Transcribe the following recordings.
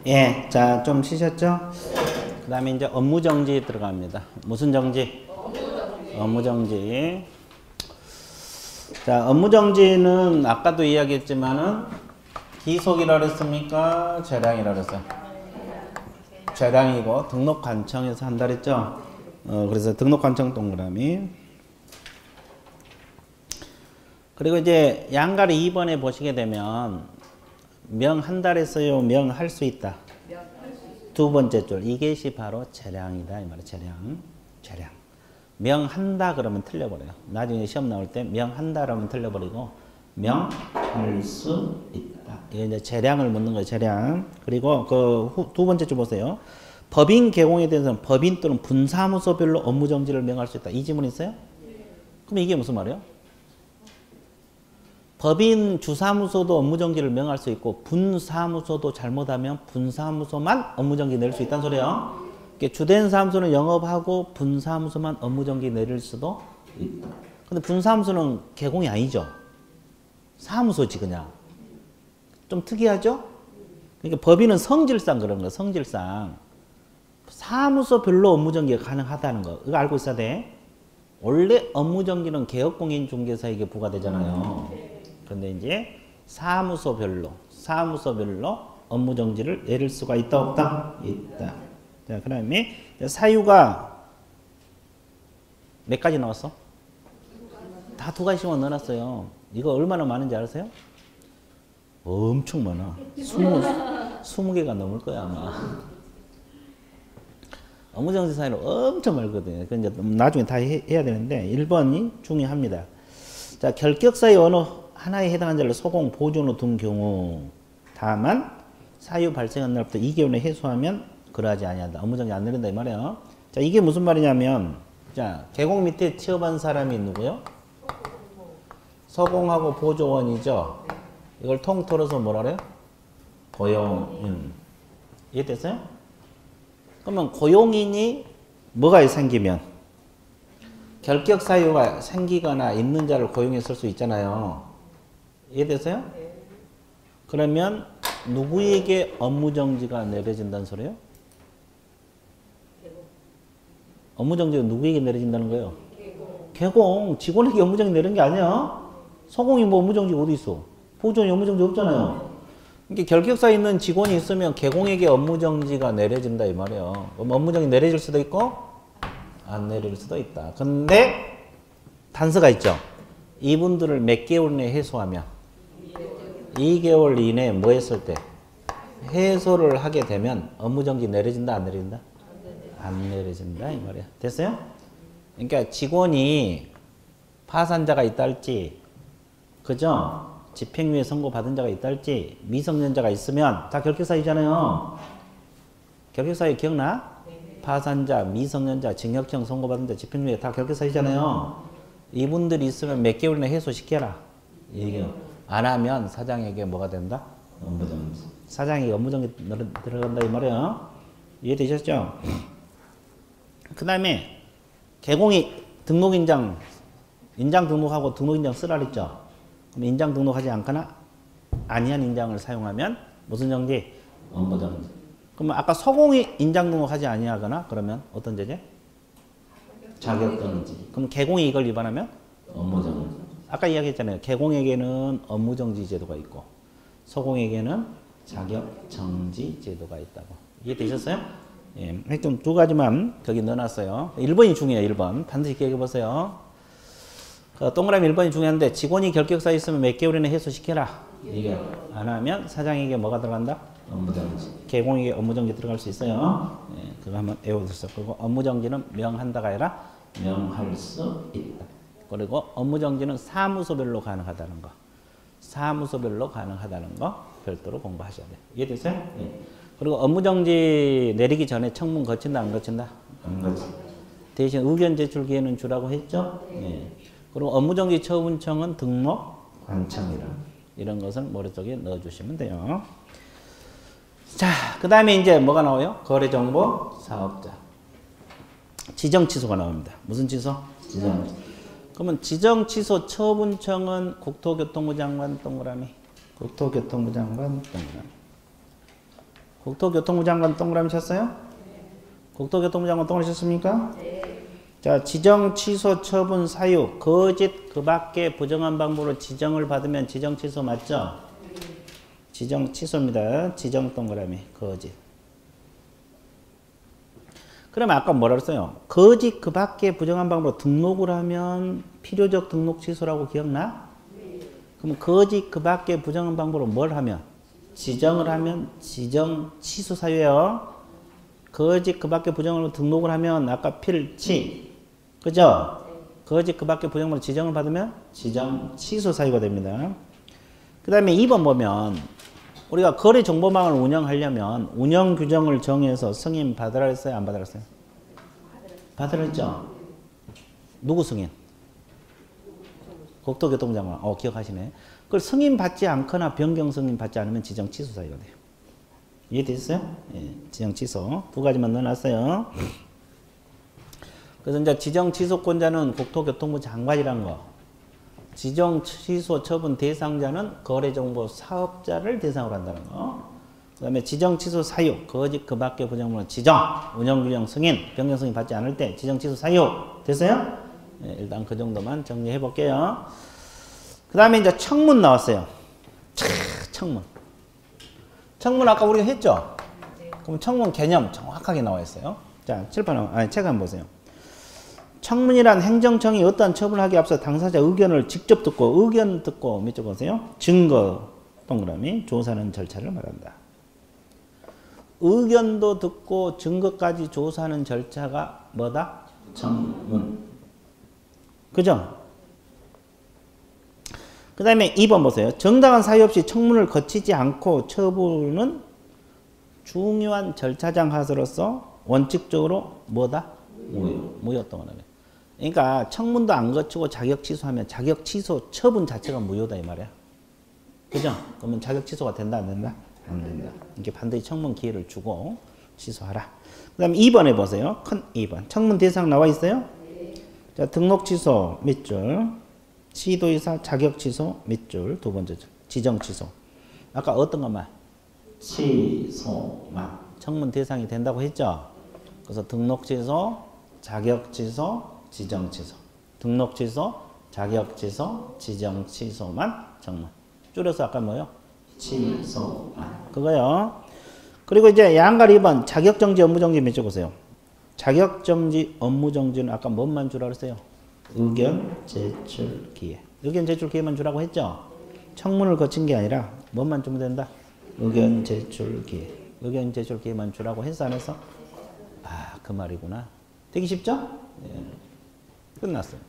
예, 자, 좀 쉬셨죠? 그 다음에 이제 업무정지 들어갑니다. 무슨 정지? 업무정지. 자, 업무정지는 아까도 이야기했지만은 기속이라 그랬습니까? 재량이라 그랬어요. 재량이고 등록관청에서 한다 그랬죠? 그래서 등록관청 동그라미. 그리고 이제 양가리 2번에 보시게 되면 명한다 했어요. 명할 수 있다. 두 번째 줄. 이것이 바로 재량이다. 이 말이에요. 재량. 명한다 그러면 틀려버려요. 나중에 시험 나올 때 명한다 그러면 틀려버리고 명할 수 있다. 이게 이제 재량을 묻는 거예요. 재량. 그리고 그 두 번째 줄 보세요. 법인 개공에 대해서는 법인 또는 분사무소별로 업무정지를 명할 수 있다. 이 지문 있어요? 그럼 이게 무슨 말이에요? 법인 주사무소도 업무정지를 명할 수 있고 분사무소도 잘못하면 분사무소만 업무정지 내릴 수 있다는 소리예요. 주된 사무소는 영업하고 분사무소만 업무정지 내릴 수도 있다. 근데 분사무소는 개공이 아니죠. 사무소지 그냥. 좀 특이하죠? 그러니까 법인은 성질상 그런 거예요. 성질상. 사무소별로 업무정지가 가능하다는 거. 이거 알고 있어야 돼. 원래 업무정지는 개업공인중개사에게 부과되잖아요. 그런데 이제 사무소별로 업무정지를 내릴 수가 있다 없다? 있다. 자, 그 다음에 사유가 몇 가지 나왔어? 다 두 가지씩만 넣어놨어요. 이거 얼마나 많은지 알아세요? 엄청 많아. 20개가 넘을 거야 아마. 업무정지 사유는 엄청 많거든요. 그 이제 나중에 다 해야 되는데 1번이 중요합니다. 자, 결격사유 어느 하나에 해당한 자를 소공, 보존후 둔 경우 다만 사유 발생한 날부터 2개월 내에 해소하면 그러하지 아니한다. 업무정지 안 내린다 이 말이에요. 자, 이게 무슨 말이냐면 자, 개공 밑에 취업한 사람이 누구요? 소공하고 보조원이죠. 이걸 통틀어서 뭐라 그래요? 고용인. 이해됐어요? 그러면 고용인이 뭐가 생기면 결격 사유가 생기거나 있는 자를 고용해 쓸 수 있잖아요. 이해됐어요? 그러면 누구에게 업무정지가 내려진다는 소리예요? 업무정지가 누구에게 내려진다는 거예요? 개공. 직원에게 업무정지 내리는 게 아니야. 소공이 뭐 업무정지 어디 있어? 보존이 업무정지 없잖아요. 그러니까 결격사에 있는 직원이 있으면 개공에게 업무정지가 내려진다 이 말이에요. 업무정지 내려질 수도 있고 안 내릴 수도 있다. 근데 단서가 있죠. 이분들을 몇 개월 내에 해소하면 2개월 이내에 뭐 했을 때 해소를 하게 되면 업무정지 내려진다 안 내려진다? 안 내려진다 이 말이야. 됐어요? 그러니까 직원이 파산자가 있다 할지 그죠? 집행유예 선고받은 자가 있다 할지 미성년자가 있으면 다 결격사유잖아요. 결격사유 기억나? 파산자, 미성년자, 징역형 선고받은 자, 집행유예 다 결격사유잖아요. 이분들이 있으면 몇 개월 내에 해소시켜라. 이게 안 하면 사장에게 뭐가 된다? 업무정지. 사장에게 업무정지 들어간다 이 말이에요. 이해되셨죠? 그 다음에 개공이 등록인장 등록하고 등록인장 쓰라 그랬죠? 그럼 인장 등록하지 않거나 아니한 인장을 사용하면 무슨 정지? 업무정지. 그러면 아까 소공이 인장 등록하지 아니하거나 그러면 어떤 제재? 자격정지. 그럼 개공이 이걸 위반하면 업무정지. 아까 이야기했잖아요. 개공에게는 업무정지 제도가 있고 소공에게는 자격정지 제도가 있다고. 이해되셨어요? 예, 좀 두 가지만 거기 넣어놨어요. 1번이 중요해요. 1번. 반드시 기억해보세요. 동그라미 1번이 중요한데 직원이 결격사유 있으면 몇 개월 이내 해소시켜라. 이게 안 하면 사장에게 뭐가 들어간다? 업무정지. 개공에게 업무정지 들어갈 수 있어요. 네, 그거 한번 외워두세요. 그리고 업무정지는 명한다가 아니라 명할 수 있다. 그리고 업무정지는 사무소별로 가능하다는 거. 사무소별로 가능하다는 거 별도로 공부하셔야 돼요. 이해됐어요? 네. 그리고 업무정지 내리기 전에 청문 거친다 안 거친다? 안 거친다. 대신 의견 제출 기회는 주라고 했죠? 네. 그리고 업무정지 처분청은 등록관청이라. 이런 것을 머릿속에 넣어주시면 돼요. 자, 그 다음에 이제 뭐가 나와요? 거래정보 사업자. 지정취소가 나옵니다. 무슨 취소? 지정취소. 그러면 지정취소 처분청은 국토교통부 장관 동그라미. 국토교통부 장관 동그라미. 국토교통부 장관 동그라미 쳤어요? 국토교통부 장관 동그라미 쳤습니까? 자, 지정, 취소, 처분, 사유, 거짓, 그 밖에 부정한 방법으로 지정을 받으면 지정, 취소 맞죠? 지정, 취소입니다. 지정 동그라미, 거짓. 그러면 아까 뭐라 그랬어요? 거짓, 그 밖에 부정한 방법으로 등록을 하면 필요적 등록 취소라고 기억나? 그럼 거짓, 그 밖에 부정한 방법으로 뭘 하면? 지정을 하면 지정, 취소 사유예요. 거짓, 그 밖에 부정으로 등록을 하면 아까 필치. 그죠? 거짓, 그 밖에 부정으로 지정을 받으면 지정, 취소 사유가 됩니다. 그 다음에 2번 보면 우리가 거래정보망을 운영하려면 운영 규정을 정해서 승인 받으라 했어요? 안 받으라 했어요? 받으라 했죠? 누구 승인? 국토교통부 장관. 기억하시네. 그걸 승인 받지 않거나 변경 승인 받지 않으면 지정 취소 사유가 돼요. 이해되셨어요? 예, 지정 취소. 두 가지만 넣어놨어요. 그래서 이제 지정 취소권자는 국토교통부 장관이란 거. 지정 취소 처분 대상자는 거래정보 사업자를 대상으로 한다는 거. 그 다음에 지정 취소 사유, 거짓 그 밖에 부정물은 지정, 운영규정 승인, 변경 승인 받지 않을 때 지정 취소 사유. 됐어요? 네, 일단 그 정도만 정리해 볼게요. 그 다음에 이제 청문 나왔어요. 청문. 청문 아까 우리가 했죠? 그럼 청문 개념 정확하게 나와 있어요. 자, 칠판, 책 한번 보세요. 청문이란 행정청이 어떠한 처분을 하기 앞서 당사자 의견을 직접 듣고 의견 듣고 밑줄 보세요. 증거 동그라미 조사하는 절차를 말한다. 의견도 듣고 증거까지 조사하는 절차가 뭐다? 청문. 그죠? 그 다음에 2번 보세요. 정당한 사유 없이 청문을 거치지 않고 처분은 중요한 절차상 하수로서 원칙적으로 뭐다? 무효 동그라미. 그러니까 청문도 안 거치고 자격 취소하면 자격 취소 처분 자체가 무효다 이 말이야. 그죠? 그러면 자격 취소가 된다 안 된다? 안 된다. 이렇게 반드시 청문 기회를 주고 취소하라. 그 다음에 2번에 보세요. 큰 2번. 청문 대상 나와 있어요? 자, 등록 취소 밑줄. 시도의사 자격 취소 밑줄. 두 번째 줄. 지정 취소. 아까 어떤 것만? 취소만. 청문 대상이 된다고 했죠? 그래서 등록 취소, 자격 취소, 지정 취소. 등록 취소, 자격 취소, 지정 취소만 청문. 줄여서 아까 뭐요? 취소만. 그거요. 그리고 이제 양갈 2번 자격정지, 업무정지 밑줄 보세요. 자격정지, 업무정지는 아까 뭔만 주라 그랬어요? 의견 제출 기회. 의견 제출 기회만 주라고 했죠? 청문을 거친 게 아니라 뭔만 주면 된다? 의견 제출 기회. 의견 제출 기회만 주라고 했어 안 했어? 그 말이구나. 되기 쉽죠? 예. 끝났어요.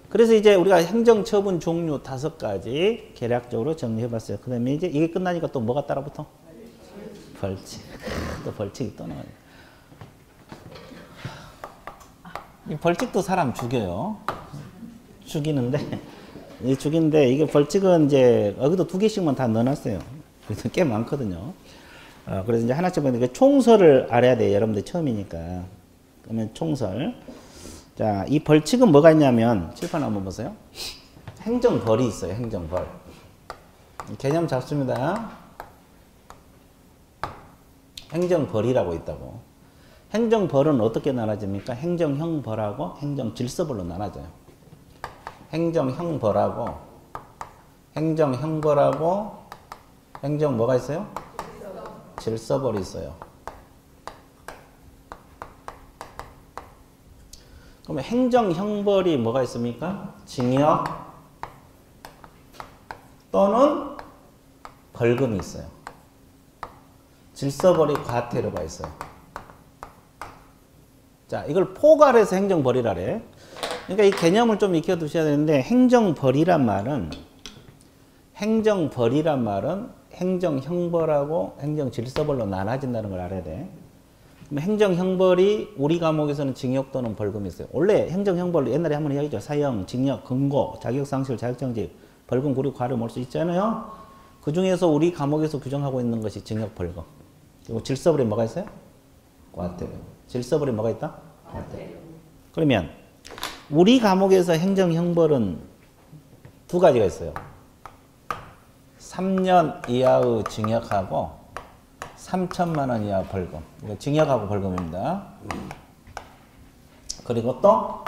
그래서 이제 우리가 행정처분 종류 5가지 계략적으로 정리해봤어요. 그 다음에 이제 이게 끝나니까 또 뭐가 따라붙어? 벌칙. 또 벌칙이 또 나와요. 이 벌칙도 사람 죽여요. 죽이는데 이게 벌칙은 이제 여기도 2개씩만 다 넣어놨어요. 그래서 꽤 많거든요. 그래서 이제 하나씩 보는데 총설을 알아야 돼요. 여러분들 처음이니까. 그러면 총설. 자, 이 벌칙은 뭐가 있냐면 칠판 한번 보세요. 행정벌이 있어요. 행정벌. 개념 잡습니다. 행정벌이라고 있다고. 행정벌은 어떻게 나눠집니까? 행정형벌하고 행정질서벌로 나눠져요. 행정형벌하고 행정 뭐가 있어요? 질서벌이 있어요. 그러면 행정형벌이 뭐가 있습니까? 징역 또는 벌금이 있어요. 질서벌이 과태료가 있어요. 자, 이걸 포괄해서 행정벌이라래. 그러니까 이 개념을 좀 익혀 두셔야 되는데 행정벌이란 말은 행정형벌하고 행정질서벌로 나눠진다는 걸 알아야 돼. 행정형벌이 우리 과목에서는 징역 또는 벌금이 있어요. 원래 행정형벌 옛날에 한번 이야기했죠. 사형, 징역, 금고, 자격상실, 자격정지, 벌금, 구류, 과료 올 수 있잖아요. 그 중에서 우리 과목에서 규정하고 있는 것이 징역, 벌금. 그리고 질서벌이 뭐가 있어요? 과태료. 질서벌이 뭐가 있다? 과태료. 그러면 우리 과목에서 행정형벌은 2가지가 있어요. 3년 이하의 징역하고 3천만 원 이하 벌금. 이거 징역하고 벌금입니다. 그리고 또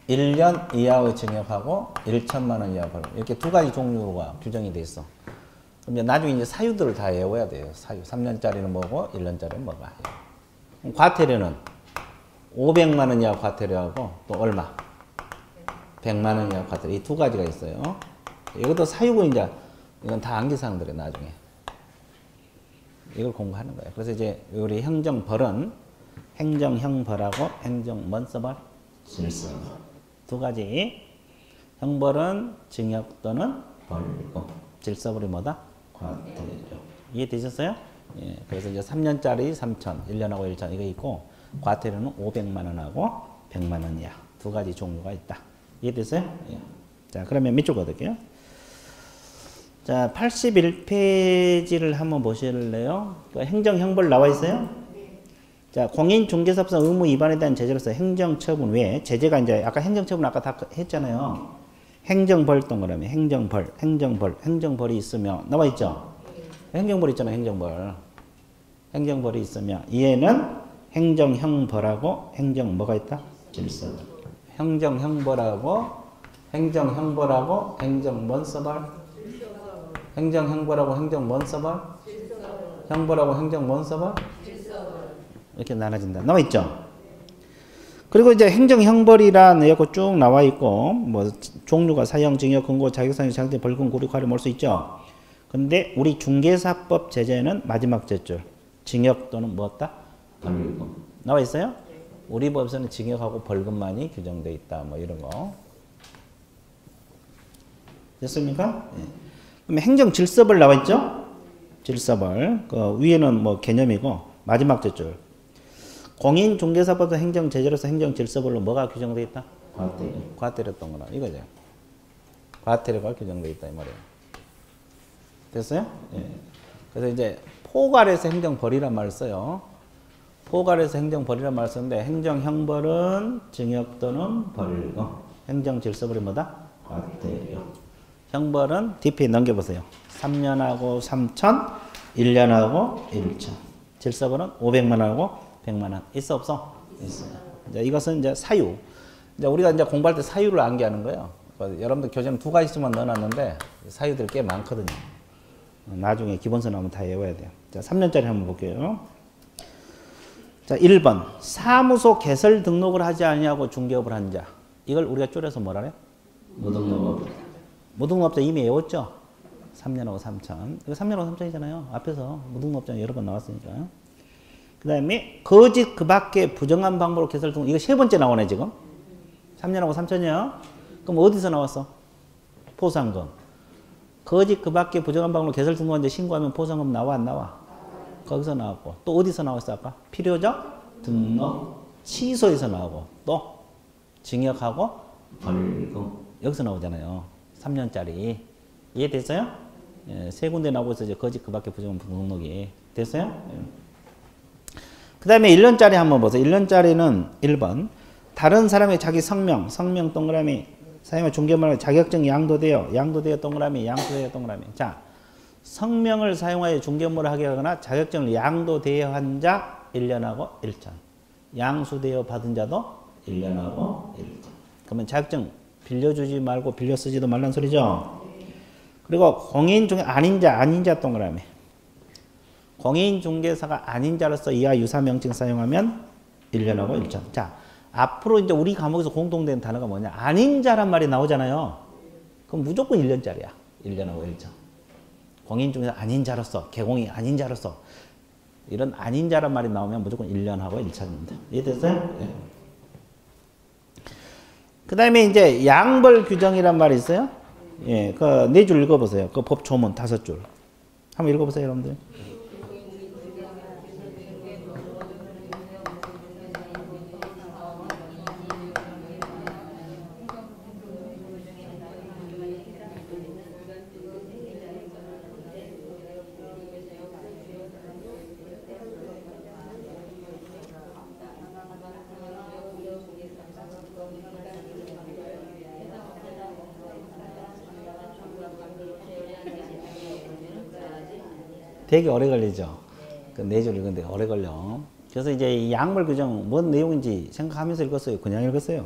1년 이하의 징역하고 1천만 원 이하 벌금. 이렇게 두 가지 종류가 규정이 돼 있어. 그럼 이제 나중에 이제 사유들을 다 외워야 돼요. 사유. 3년짜리는 뭐고 1년짜리는 뭐가. 그럼 과태료는 500만 원 이하 과태료하고 또 얼마? 100만 원 이하 과태료. 이 두 가지가 있어요. 이것도 사유고 이제 이건 다 암기사항들이에요. 나중에. 이걸 공부하는 거예요. 그래서 이제 우리 행정벌은 행정형벌하고 행정먼서벌, 질서벌 두 가지. 형벌은 징역 또는 벌금, 질서벌이 뭐다? 과태료. 이해되셨어요? 예. 그래서 이제 3년짜리 3천, 1년하고 1천 이거 있고 과태료는 500만 원하고 100만 원 이하 두 가지 종류가 있다. 이해됐어요? 예. 자, 그러면 밑줄 그을게요. 자, 81페이지를 한번 보실래요? 행정형벌 나와 있어요? 자, 공인중개사업성 의무 위반에 대한 제재로서 행정처분 외에 제재가 이제 아까 행정처분 아까 다 했잖아요. 행정벌 동그라미 행정벌이 있으며 나와 있죠? 행정벌 있잖아요. 행정벌이 있으며 이에는 행정형벌하고 행정 뭐가 있다? 질서벌. 행정형벌하고 행정먼서벌 행정형벌하고 행정먼서벌 형벌하고 행정먼서벌 이렇게 나눠진다. 나와 있죠? 그리고 이제 행정형벌이란 내용이 쭉 나와 있고 뭐 종류가 사형, 징역, 근고, 자격상실, 장대, 벌금, 구류, 과료 몰 수 있죠. 근데 우리 중개사법 제재는 마지막 제줄 징역 또는 뭐였다? 벌금. 나와 있어요? 우리 법에서는 징역하고 벌금만이 규정되어 있다. 뭐 이런 거. 됐습니까? 예. 그럼 행정질서벌 나와 있죠? 질서벌. 그 위에는 뭐 개념이고 마지막 제줄. 공인중개사법도 행정제재로서 행정질서벌로 뭐가 규정되어 있다? 과태료. 과태료 동그라 이거죠. 과태료가 규정되어 있다 이 말이에요. 됐어요? 예. 그래서 이제 포괄해서 행정벌이란 말을 써요. 포괄해서 행정벌이란 말을 쓰는데 행정형벌은 징역 또는 벌금. 행정질서벌이 뭐다? 과태료. 형벌은 DP 넘겨보세요. 3년하고 3천, 1년하고 1천. 질서벌은 500만 원하고 100만 원. 있어 없어? 있어요. 이제 이것은 이제 사유. 이제 우리가 이제 공부할 때 사유를 암기하는 거예요. 여러분들 교재는 두 가지씩만 넣어놨는데 사유들이 꽤 많거든요. 나중에 기본서 나오면 다 외워야 돼요. 자, 3년짜리 한번 볼게요. 자, 1번. 사무소 개설 등록을 하지 아니하고 중개업을 한 자. 이걸 우리가 줄여서 뭐라 그래요? 무등록업. 무등록업자 이미 외웠죠? 3년하고 3천. 이거 3년하고 3천이잖아요. 앞에서 무등록업자 여러 번 나왔으니까. 그 다음에 거짓 그 밖에 부정한 방법으로 개설 등록. 이거 세 번째 나오네 지금. 3년하고 3천이요. 그럼 어디서 나왔어? 포상금. 거짓 그 밖에 부정한 방법으로 개설 등록한 데 신고하면 포상금 나와 안 나와? 거기서 나왔고. 또 어디서 나왔어 아까? 필요적 등록 취소에서 나오고. 또 징역하고 벌금. 여기서 나오잖아요. 3년짜리. 이해됐어요? 예, 세 군데 나오고 있어. 이제 거짓 그 밖에 부정한 등록이. 됐어요? 예. 그 다음에 1년짜리 한번 보세요. 1년짜리는 1번. 다른 사람의 자기 성명 동그라미, 사용할 중개물의 자격증 양도되어 동그라미, 양수되어 동그라미. 자, 성명을 사용하여 중개물을 하게 하거나 자격증을 양도되어 한 자 1년하고 1천. 양수되어 받은 자도 1년하고 1천. 그러면 자격증 빌려주지 말고 빌려 쓰지도 말란 소리죠. 그리고 공인중개 아닌 자 동그라미. 공인중개사가 아닌 자로서 이하 유사명칭 사용하면 1년하고 1천. 자, 앞으로 이제 우리 과목에서 공통된 단어가 뭐냐? 아닌 자란 말이 나오잖아요. 그럼 무조건 1년짜리야. 1년하고 1천. 공인중개사 아닌 자로서, 개공이 아닌 자로서 이런 아닌 자란 말이 나오면 무조건 1년하고 1천입니다. 이해됐어요? 네. 그 다음에 이제 양벌 규정이란 말이 있어요. 예, 그 4줄 읽어보세요. 그 법 조문 5줄. 한번 읽어보세요, 여러분들. 되게 오래 걸리죠. 그 4줄 읽는데 오래 걸려. 그래서 이제 이 약물 규정 뭔 내용인지 생각하면서 읽었어요? 그냥 읽었어요?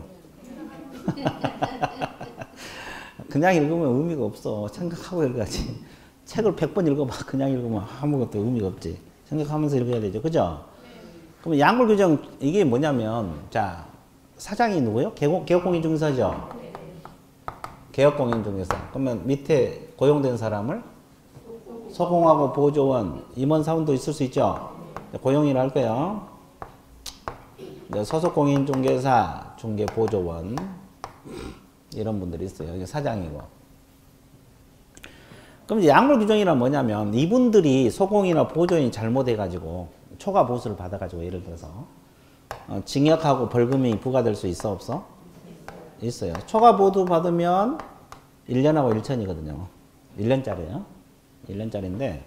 그냥 읽으면 의미가 없어. 생각하고 읽어야지. 책을 100번 읽어봐. 그냥 읽으면 아무것도 의미가 없지. 생각하면서 읽어야 되죠. 그죠? 그럼 약물 규정, 이게 뭐냐면, 자, 사장이 누구요? 개업공인중개사죠? 개업공인중개사. 그러면 밑에 고용된 사람을 소공하고 보조원, 임원사원도 있을 수 있죠? 고용이라 할 거예요. 소속공인중개사, 중개보조원, 이런 분들이 있어요. 이게 사장이고. 그럼 이제 약물 규정이란 뭐냐면, 이분들이 소공이나 보조원이 잘못해가지고, 초과 보수를 받아가지고, 예를 들어서, 징역하고 벌금이 부과될 수 있어, 없어? 있어요. 초과 보수 받으면 1년하고 1천이거든요. 1년짜리예요. 1년짜리인데,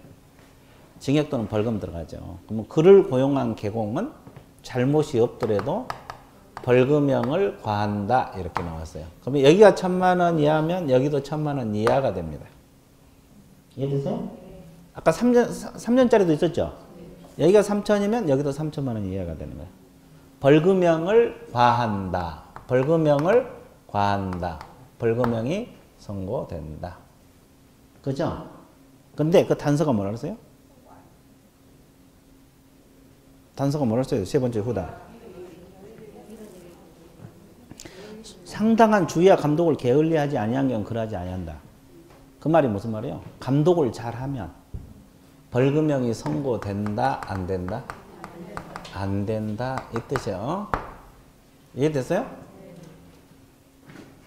징역 또는 벌금 들어가죠. 그러면 그를 고용한 개공은 잘못이 없더라도 벌금형을 과한다. 이렇게 나왔어요. 그러면 여기가 1,000만 원 이하면 여기도 1,000만 원 이하가 됩니다. 이해되세요? 아까 3년짜리도 있었죠? 여기가 3천이면 여기도 3천만 원 이하가 되는 거예요. 벌금형을 과한다. 벌금형을 과한다. 벌금형이 선고된다. 그죠? 근데 그 단서가 뭐라 그랬어요? 단서가 뭐라 그랬어요? 세 번째 후다. 상당한 주의와 감독을 게을리하지 아니한 경우 그러하지 아니한다. 그 말이 무슨 말이에요? 감독을 잘하면 벌금형이 선고된다, 안 된다? 안 된다, 이 뜻이에요. 이해됐어요?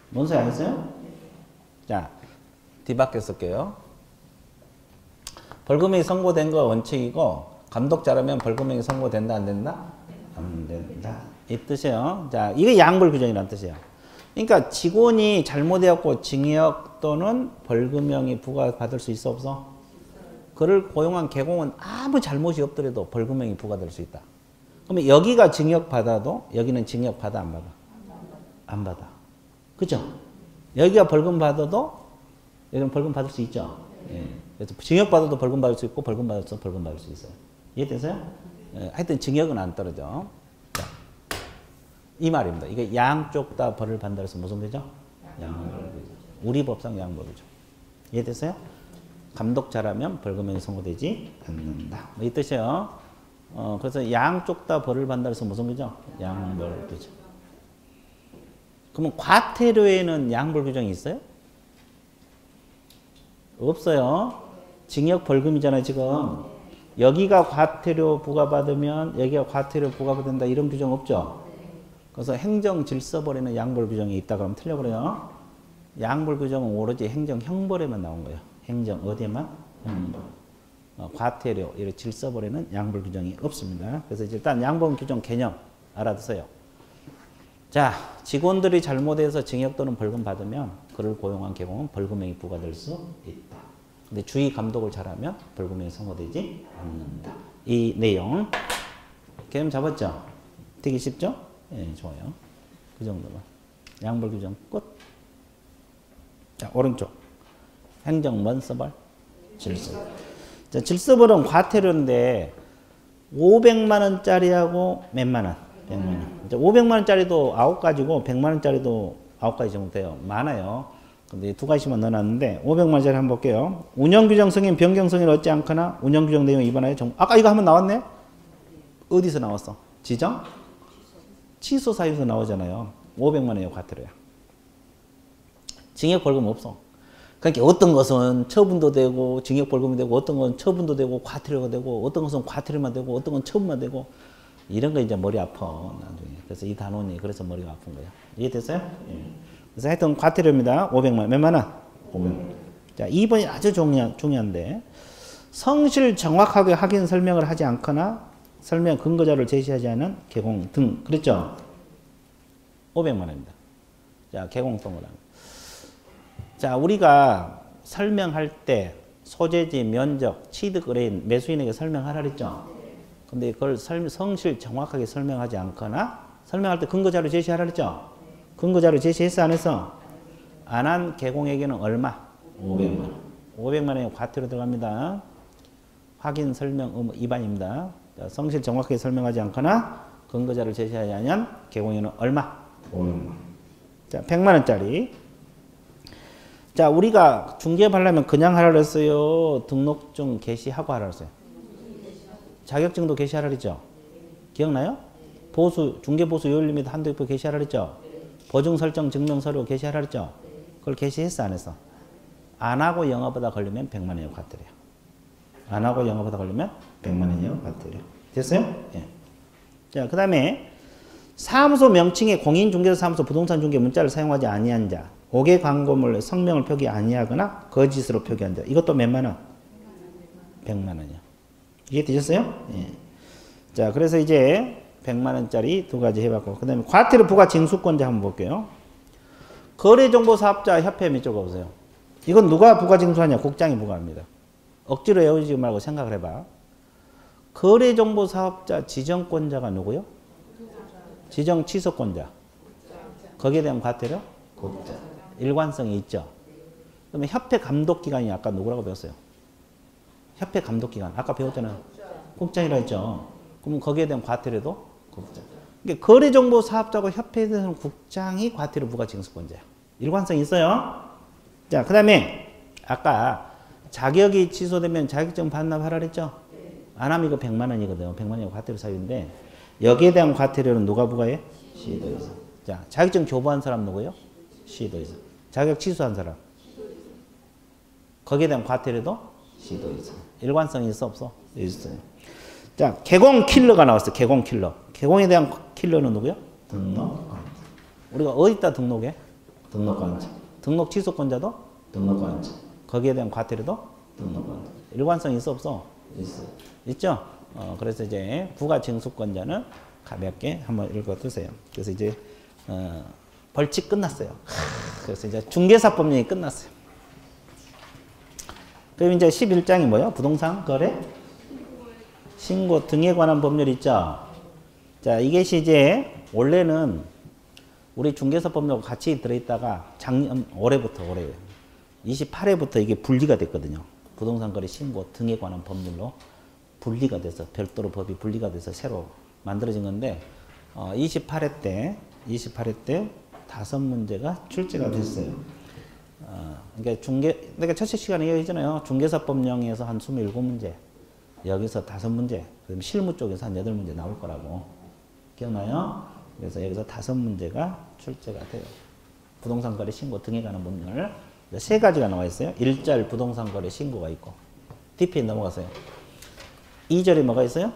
뭔 소리 안 했어요? 자, 뒤바뀌어 쓸게요. 벌금형이 선고된 거 원칙이고, 감독 잘하면 벌금형이 선고된다, 안 된다? 안 된다. 이 뜻이에요. 자, 이게 양벌 규정이라는 뜻이에요. 그러니까 직원이 잘못해갖고 징역 또는 벌금형이 부과받을 수 있어, 없어? 그를 고용한 개공은 아무 잘못이 없더라도 벌금형이 부과될 수 있다. 그러면 여기가 징역 받아도 여기는 징역 받아, 안 받아? 안 받아. 그죠? 여기가 벌금 받아도 여기는 벌금 받을 수 있죠? 예. 그래서 징역 받아도 벌금 받을 수 있고 벌금 받아도 벌금 받을 수 있어요. 이해되세요? 예. 하여튼 징역은 안 떨어져. 자, 이 말입니다. 이게 양쪽 다 벌을 받는다 해서 무슨 거죠? 양벌규정. 우리 법상 양벌규정. 이해되세요? 감독 잘하면 벌금형이 선고되지 않는다. 뭐 이 뜻이에요. 그래서 양쪽 다 벌을 받는다 해서 무슨 거죠? 양벌규정. 그러면 과태료에는 양벌규정이 있어요? 없어요. 징역 벌금이잖아요, 지금. 여기가 과태료 부과받으면 여기가 과태료 부과받는다 이런 규정 없죠? 그래서 행정 질서벌에는 양벌 규정이 있다 그러면 틀려버려요. 양벌 규정은 오로지 행정 형벌에만 나온 거예요. 행정 어디에만? 형벌. 과태료, 이런 질서벌에는 양벌 규정이 없습니다. 그래서 일단 양벌 규정 개념 알아두세요. 자, 직원들이 잘못해서 징역 또는 벌금 받으면 그를 고용한 개공은 벌금형이 부과될 수 있다. 근데 주의 감독을 잘하면 벌금형이 선고되지 않는다. 이 내용 개념 잡았죠? 되게 쉽죠? 예, 좋아요. 그 정도만. 양벌 규정 끝. 자, 오른쪽. 행정번 써벌 질서. 자, 질서벌은 과태료인데 500만 원짜리하고 몇만 원? 100만 원. 500만 원짜리도 9가지고 100만 원짜리도 9가지 정도 돼요. 많아요. 근데 2가지만 넣어놨는데 500만 원짜리 한번 볼게요. 운영규정 승인, 변경 승인을 얻지 않거나 운영규정 내용 위반하여 아까 이거 한번 나왔네? 어디서 나왔어? 지정? 취소 사유에서 나오잖아요. 500만 원이에요, 과태료야. 징역 벌금 없어. 그러니까 어떤 것은 처분도 되고 징역 벌금이 되고 어떤 건 처분도 되고 과태료가 되고 어떤 것은 과태료만 되고 어떤 건 처분만 되고 이런 거 이제 머리 아파 나중에. 그래서 이 단원이 그래서 머리가 아픈 거예요. 이해됐어요? 예. 그래서 하여튼 과태료입니다. 500만 원. 몇만 원? 500만 원. 자, 2번이 아주 중요한데 성실 정확하게 확인 설명을 하지 않거나 설명 근거자를 제시하지 않은 개공 등 그랬죠? 500만 원입니다. 자, 개공 동그라미. 자, 우리가 설명할 때 소재지, 면적, 취득 의뢰인, 매수인에게 설명하라 그랬죠? 근데 그걸 성실 정확하게 설명하지 않거나 설명할 때 근거자료 제시하라 그랬죠? 근거자료 제시했어, 안 했어? 안 한 개공에게는 얼마? 500만 원. 500만 원에 과태료 들어갑니다. 확인 설명 의무 위반입니다. 자, 성실 정확하게 설명하지 않거나 근거자를 제시하지 않으면 개공인은 얼마? 500만. 자, 100만 원짜리. 자, 우리가 중개하려면 그냥 하라 그랬어요? 등록증 게시하고 하라 그랬어요? 자격증도 게시하라 그랬죠? 기억나요? 보수, 중개보수 요율 리미트 한도표 게시하라 그랬죠? 보증 설정 증명서류 게시하라 그랬죠? 그걸 게시했어, 안 했어? 안 하고 영업하다 걸리면 100만 원이요, 과태료. 안 하고 영업하다 걸리면 100만 원이요, 과태료. 됐어요? 예. 자, 그 다음에 사무소 명칭에 공인중개사 사무소 부동산 중개 문자를 사용하지 아니한 자, 5개 광고물 성명을 표기 아니하거나 거짓으로 표기한 자. 이것도 몇만 원? 100만 원이요. 이해되셨어요? 예. 자, 그래서 이제 100만 원짜리 두 가지 해봤고, 그 다음에 과태료 부과 징수권자 한번 볼게요. 거래정보사업자 협회 밑줄 가보세요. 이건 누가 부과 징수하냐? 국장이 부과합니다. 억지로 외우지 말고 생각을 해봐. 거래정보사업자 지정권자가 누구요? 지정 취소권자. 거기에 대한 과태료? 국장. 일관성이 있죠. 그러면 협회 감독기관이 아까 누구라고 배웠어요? 협회 감독기관. 아까 배웠잖아요. 국장이라 했죠. 그럼 거기에 대한 과태료도 국장. 그러니까 거래정보사업자고 협회에 대해서는 국장이 과태료 부과 징수권자예요. 일관성이 있어요. 자, 그 다음에 아까 자격이 취소되면 자격증 반납하라 그랬죠? 안 하면 이거 100만 원이거든요. 100만 원이 과태료 사유인데 여기에 대한 과태료는 누가 부과해? 시도에서. 자, 자격증 교부한 사람 누구예요? 시도에서. 자격 취소한 사람. 거기에 대한 과태료도 시도에서. 일관성이 있어 없어? 있어요. 자, 개공 킬러가 나왔어요. 개공 킬러. 개공에 대한 킬러는 누구요? 등록관자. 우리가 어디다 등록해? 등록관자. 등록 취소권자도 등록관자. 거기에 대한 과태료도 등록관자. 일관성 있어 없어? 있어요. 있죠? 그래서 이제 부가 징수권자는 가볍게 한번 읽어두세요. 그래서 이제 벌칙 끝났어요. 그래서 이제 중개사법령이 끝났어요. 그럼 이제 11장이 뭐예요? 부동산 거래 신고 등에 관한 법률 있죠? 자, 이것이 이제 원래는 우리 중개사법률과 같이 들어있다가 올해 28회부터 이게 분리가 됐거든요. 부동산 거래 신고 등에 관한 법률로 분리가 돼서 별도로 법이 분리가 돼서 새로 만들어진 건데 28회 때 5 문제가 출제가 됐어요. 그러니까 첫째 시간에 얘기했잖아요. 중개사법령에서 한 27문제, 여기서 5문제, 그다음에 실무 쪽에서 한 8문제 나올 거라고. 기억나요? 그래서 여기서 5문제가 출제가 돼요. 부동산 거래 신고 등에 관한 법률 3가지가 나와 있어요. 1절 부동산 거래 신고가 있고, 뒤편에 넘어가세요. 2절에 뭐가 있어요?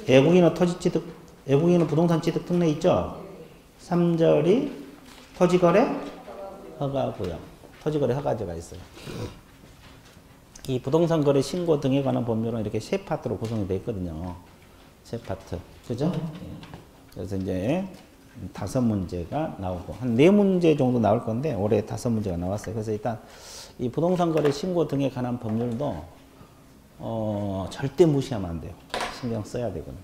외국인은 토지취득, 외국인은 부동산 취득 특례 있죠? 3절이 토지거래 허가구역, 토지거래 허가제가 있어요. 이 부동산 거래 신고 등에 관한 법률은 이렇게 3파트로 구성이 되어 있거든요. 3파트. 그죠? 그래서 이제 5문제가 나오고, 한 4문제 정도 나올 건데, 올해 5문제가 나왔어요. 그래서 일단 이 부동산 거래 신고 등에 관한 법률도 절대 무시하면 안 돼요. 신경 써야 되거든요.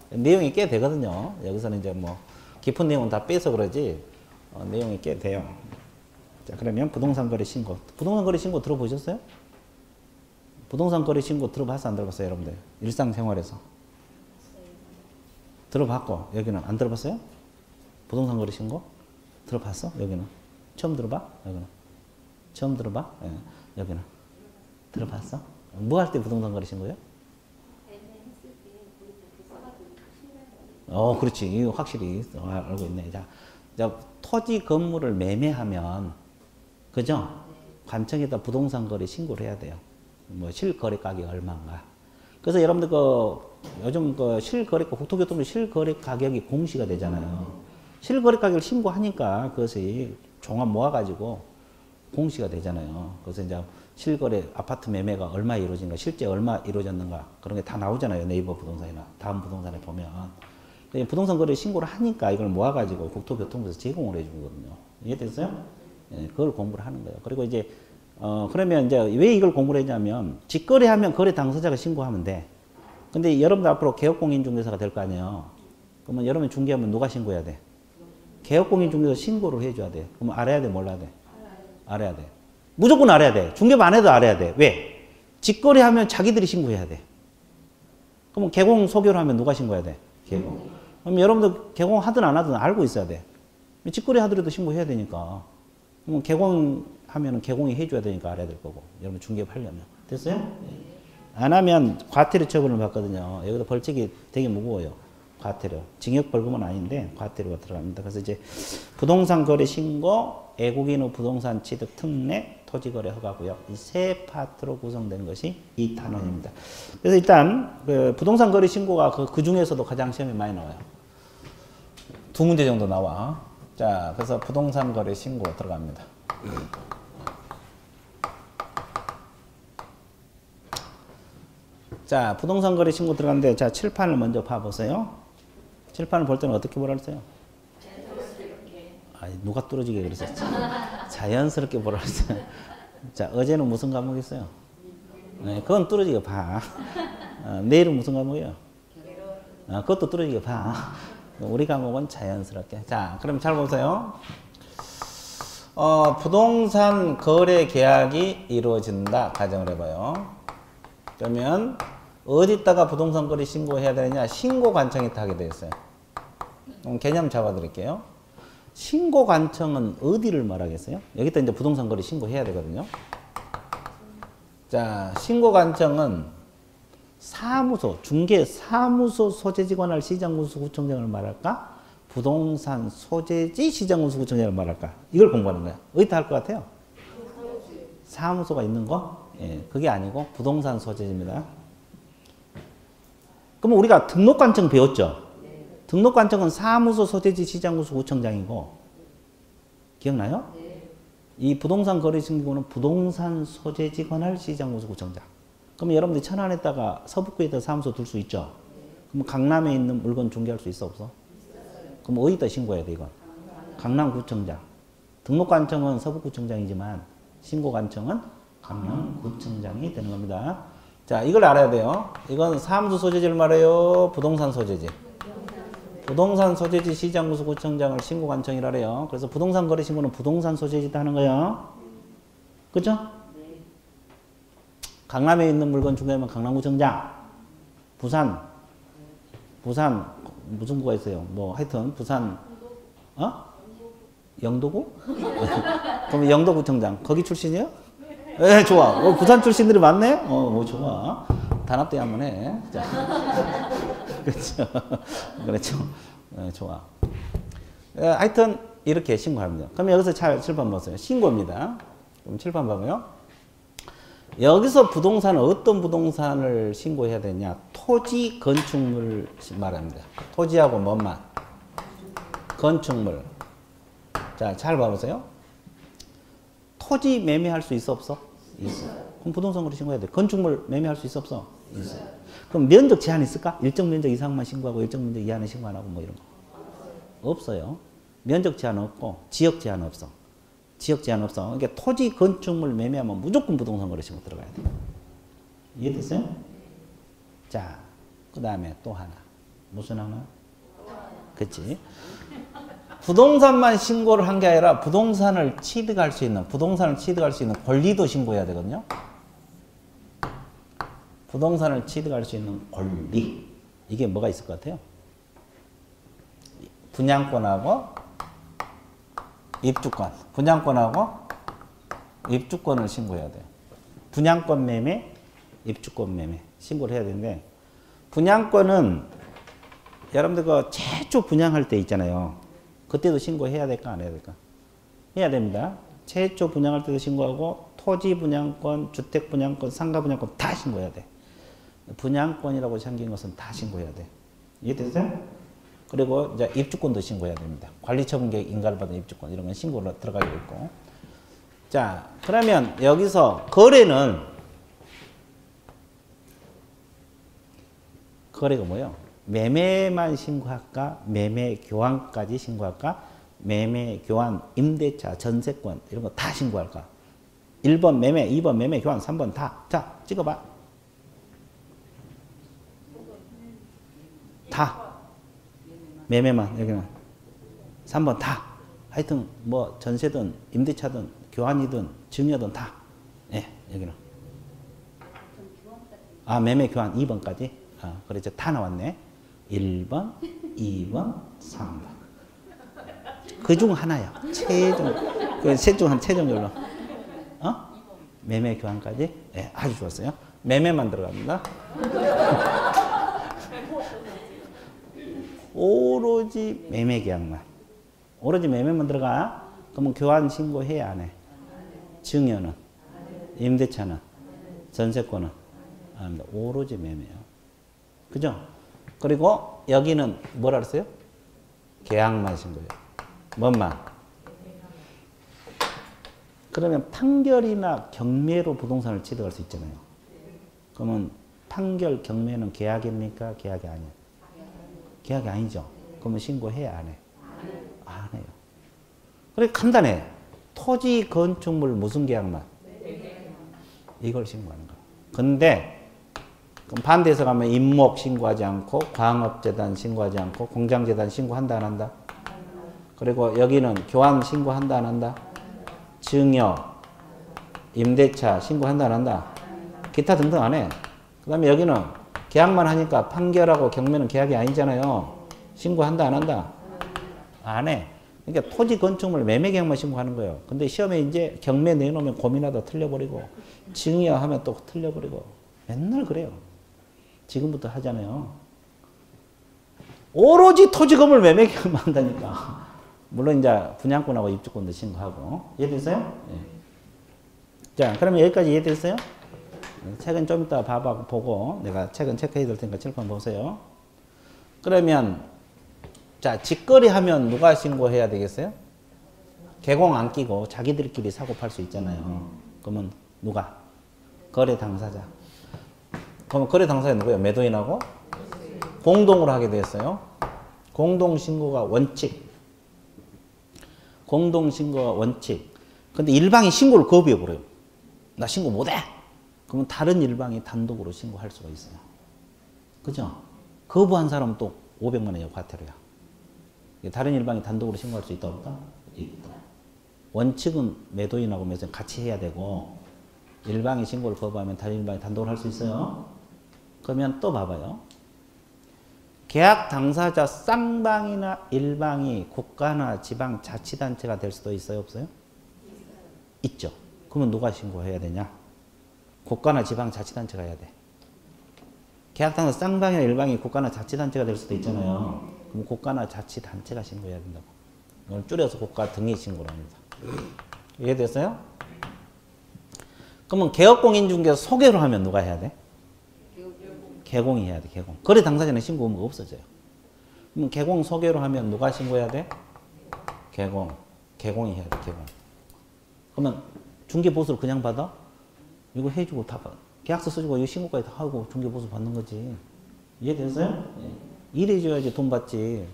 내용이 꽤 되거든요. 여기서는 이제 뭐 깊은 내용은 다 빼서 그러지 내용이 꽤 돼요. 자, 그러면 부동산 거래 신고. 부동산 거래 신고 들어보셨어요? 부동산 거래 신고 들어봤어, 안 들어봤어요, 여러분들? 일상생활에서. 들어봤고, 여기는 안 들어봤어요? 부동산 거래 신고? 들어봤어? 여기는? 처음 들어봐? 여기는? 처음 들어봐? 예, 여기는? 들어봤어? 뭐 할 때 부동산 거래 신고요? 그렇지. 이거 확실히 알고 있네. 자, 토지 건물을 매매하면, 그죠? 관청에다 부동산 거래 신고를 해야 돼요. 뭐 실거래 가격이 얼마인가. 그래서 여러분들 요즘 실거래가, 국토교통부 실거래 가격이 공시가 되잖아요. 실거래 가격을 신고하니까 그것이 종합 모아가지고 공시가 되잖아요. 그래서 이제 실거래 아파트 매매가 얼마 이루어진가, 실제 얼마 이루어졌는가, 그런 게 다 나오잖아요. 네이버 부동산이나 다음 부동산에 보면. 부동산 거래 신고를 하니까 이걸 모아가지고 국토교통부에서 제공을 해주거든요. 이해됐어요? 예, 그걸 공부를 하는 거예요. 그리고 이제, 그러면 이제 왜 이걸 공부를 했냐면, 직거래하면 거래 당사자가 신고하면 돼. 근데 여러분들 앞으로 개업공인중개사가 될 거 아니에요. 그러면 여러분 중개하면 누가 신고해야 돼? 개업공인중개사 신고를 해줘야 돼. 그럼 알아야 돼, 몰라야 돼? 알아야 돼. 무조건 알아야 돼. 중개업 안 해도 알아야 돼. 왜? 직거래하면 자기들이 신고해야 돼. 그럼 개공 소교를 하면 누가 신고해야 돼? 개공. 그럼 여러분들 개공 하든 안 하든 알고 있어야 돼. 직거래 하더라도 신고해야 되니까. 그럼 개공하면 개공이 해줘야 되니까 알아야 될 거고. 여러분 중개업 하려면. 됐어요? 안 하면 과태료 처분을 받거든요. 여기다 벌칙이 되게 무거워요. 과태료. 징역 벌금은 아닌데 과태료가 들어갑니다. 그래서 이제 부동산 거래 신고, 애국인 후 부동산 취득 특례, 토지 거래 허가구역 이 세 파트로 구성되는 것이 이 단원입니다. 그래서 일단 그 부동산 거래 신고가 그 중에서도 가장 시험에 많이 나와요. 두 문제 정도 나와. 자, 그래서 부동산 거래 신고 들어갑니다. 자, 부동산 거래 신고 들어갔는데, 자, 칠판을 먼저 봐보세요. 칠판을 볼 때는 어떻게 보라 그랬어요? 아니, 누가 뚫어지게 그랬어요? 자연스럽게 보라 그랬어요. 자, 어제는 무슨 과목이었어요? 네, 그건 뚫어지게 봐. 내일은 무슨 과목이에요? 그것도 뚫어지게 봐. 우리 과목은 자연스럽게. 자, 그럼 잘 보세요. 부동산 거래 계약이 이루어진다. 가정을 해봐요. 그러면 어디다가 부동산 거래 신고해야 되느냐? 신고관청에 하게 되어 있어요. 개념 잡아드릴게요. 신고관청은 어디를 말하겠어요? 여기다 이제 부동산 거래 신고해야 되거든요. 자, 신고관청은 사무소, 중개 사무소 소재지관할 시장군수구청장을 말할까? 부동산 소재지 시장군수구청장을 말할까? 이걸 공부하는 거야. 어디다 할 것 같아요? 사무소가 있는 거? 예, 그게 아니고 부동산 소재지입니다. 그럼 우리가 등록관청 배웠죠? 등록관청은 사무소 소재지 시장군수구청장이고, 기억나요? 이 부동산 거래 신고는 부동산 소재지 관할 시장군수구청장. 그럼 여러분들이 천안에다가 서북구에다 사무소 둘 수 있죠? 그럼 강남에 있는 물건 중개할 수 있어 없어? 그럼 어디다 신고해야 돼 이건? 강남구청장. 등록관청은 서북구청장이지만 신고관청은 강남구청장이 되는 겁니다. 자, 이걸 알아야 돼요. 이건 사무소 소재지를 말해요? 부동산 소재지? 부동산 소재지 시장군수구청장을 신고관청이라 그래요. 그래서 부동산 거래 신고는 부동산 소재지다 하는 거예요. 그죠? 강남에 있는 물건 중개하면 강남구청장. 부산 무슨 구가 있어요? 뭐 하여튼 부산 영도구? 그럼 영도구청장 거기 출신이에요? 네, 좋아. 부산 출신들이 많네? 좋아. 단합대 한번 해. 자. 그렇죠. 그렇죠. 네, 좋아. 하여튼 이렇게 신고합니다. 그럼 여기서 칠판 보세요. 신고입니다. 그럼 칠판 봐봐요. 여기서 부동산은 어떤 부동산을 신고해야 되냐? 토지, 건축물을 말합니다. 토지하고 뭔만? 건축물. 자, 잘 봐보세요. 토지 매매할 수 있어 없어? 있어. 그럼 부동산 거래 신고해야 돼. 건축물 매매할 수 있어 없어? 있어. 그럼 면적 제한 있을까? 일정 면적 이상만 신고하고 일정 면적 이하는 신고 안 하고 뭐 이런 거. 없어요. 면적 제한 없고 지역 제한 없어. 지역 제한 없어. 그러니까 토지 건축물 매매하면 무조건 부동산 거래 신고 들어가야 돼. 이해됐어요? 자, 그 다음에 또 하나. 무슨 하나? 그치? 부동산만 신고를 한 게 아니라 부동산을 취득할 수 있는 권리도 신고해야 되거든요. 부동산을 취득할 수 있는 권리. 이게 뭐가 있을 것 같아요? 분양권하고 입주권. 분양권하고 입주권을 신고해야 돼요. 분양권 매매, 입주권 매매 신고를 해야 되는데, 분양권은 여러분들 그 최초 분양할 때 있잖아요. 그때도 신고해야 될까 안 해야 될까? 해야 됩니다. 최초 분양할 때도 신고하고 토지 분양권, 주택 분양권, 상가 분양권 다 신고해야 돼. 분양권이라고 생긴 것은 다 신고해야 돼. 이해됐어요? 그리고 이제 입주권도 신고해야 됩니다. 관리처분 계획 인가를 받은 입주권 이런 건 신고로 들어가게 있고. 자, 그러면 여기서 거래가 뭐예요? 매매만 신고할까? 매매 교환까지 신고할까? 매매 교환, 임대차, 전세권 이런 거 다 신고할까? 1번 매매, 2번 매매 교환, 3번 다. 자, 찍어봐. 다. 매매만 여기는 3번 다. 하여튼 뭐 전세든 임대차든 교환이든 증여든 다. 예, 여기는. 매매 교환 2번까지. 그렇죠. 다 나왔네. 1번, 2번, 3번. 그 중 하나야. 최종. 그 셋 중 한 최종적으로. 매매 교환까지? 네, 아주 좋았어요. 매매만 들어갑니다. 오로지 매매 계약만. 오로지 매매만 들어가. 그러면 교환 신고해, 안 해? 증여는? 임대차는? 전세권은? 안 합니다. 오로지 매매요. 그죠? 그리고 여기는 뭐라 그랬어요? 계약만 신고해요. 뭔만? 그러면 판결이나 경매로 부동산을 취득할 수 있잖아요. 그러면 판결, 경매는 계약입니까? 계약이 아니에요. 계약이 아니죠. 그러면 신고해, 안 해? 안 해요. 그래 간단해. 토지, 건축물 무슨 계약만? 이걸 신고하는 거예요. 근데 그럼 반대에서 가면 임목 신고하지 않고 광업재단 신고하지 않고 공장재단 신고한다 안 한다? 그리고 여기는 교환 신고한다 안 한다? 증여, 임대차 신고한다 안 한다? 기타 등등 안 해. 그 다음에 여기는 계약만 하니까 판결하고 경매는 계약이 아니잖아요. 신고한다 안 한다? 안 해. 그러니까 토지 건축물 매매 계약만 신고하는 거예요. 근데 시험에 이제 경매 내놓으면 고민하다 틀려버리고 증여하면 또 틀려버리고 맨날 그래요. 지금부터 하잖아요. 오로지 토지 건물 매매 계약만 한다니까. 물론 이제 분양권하고 입주권도 신고하고. 이해됐어요? 네. 자, 그러면 여기까지 이해됐어요? 책은 좀 이따 보고 내가 책은 체크해 줄 테니까 칠판 보세요. 그러면 자, 직거래 하면 누가 신고해야 되겠어요? 개공 안 끼고 자기들끼리 사고 팔 수 있잖아요. 그러면 누가? 거래 당사자. 그러면 거래 당사자 누구예요? 매도인하고? 공동으로 하게 됐어요. 공동 신고가 원칙. 공동 신고가 원칙. 근데 일방이 신고를 거부해 버려요. 나 신고 못 해. 그러면 다른 일방이 단독으로 신고할 수가 있어요. 그죠? 거부한 사람은 또 500만 원이에요, 과태료야. 다른 일방이 단독으로 신고할 수 있다 없다? 있다. 원칙은 매도인하고 매수인 같이 해야 되고 일방이 신고를 거부하면 다른 일방이 단독으로 할 수 있어요. 그러면 또 봐봐요. 계약 당사자 쌍방이나 일방이 국가나 지방 자치단체가 될 수도 있어요, 없어요? 있죠. 그러면 누가 신고해야 되냐? 국가나 지방 자치단체가 해야 돼. 계약 당사자 쌍방이나 일방이 국가나 자치단체가 될 수도 있잖아요. 그럼 국가나 자치단체가 신고해야 된다고. 이걸 줄여서 국가 등기 신고를 합니다. 이해됐어요? 그러면 개업공인중개사 소개로 하면 누가 해야 돼? 개공이 해야 돼, 개공. 거래 당사자는 신고 의무가 없어져요. 그럼 개공 소개로 하면 누가 신고해야 돼? 개공. 개공이 해야 돼, 개공. 그러면 중개보수를 그냥 받아? 이거 해주고 다 받아. 계약서 써주고 이거 신고까지 다 하고 중개보수 받는 거지. 이해됐어요? 네. 이래줘야지 돈 받지.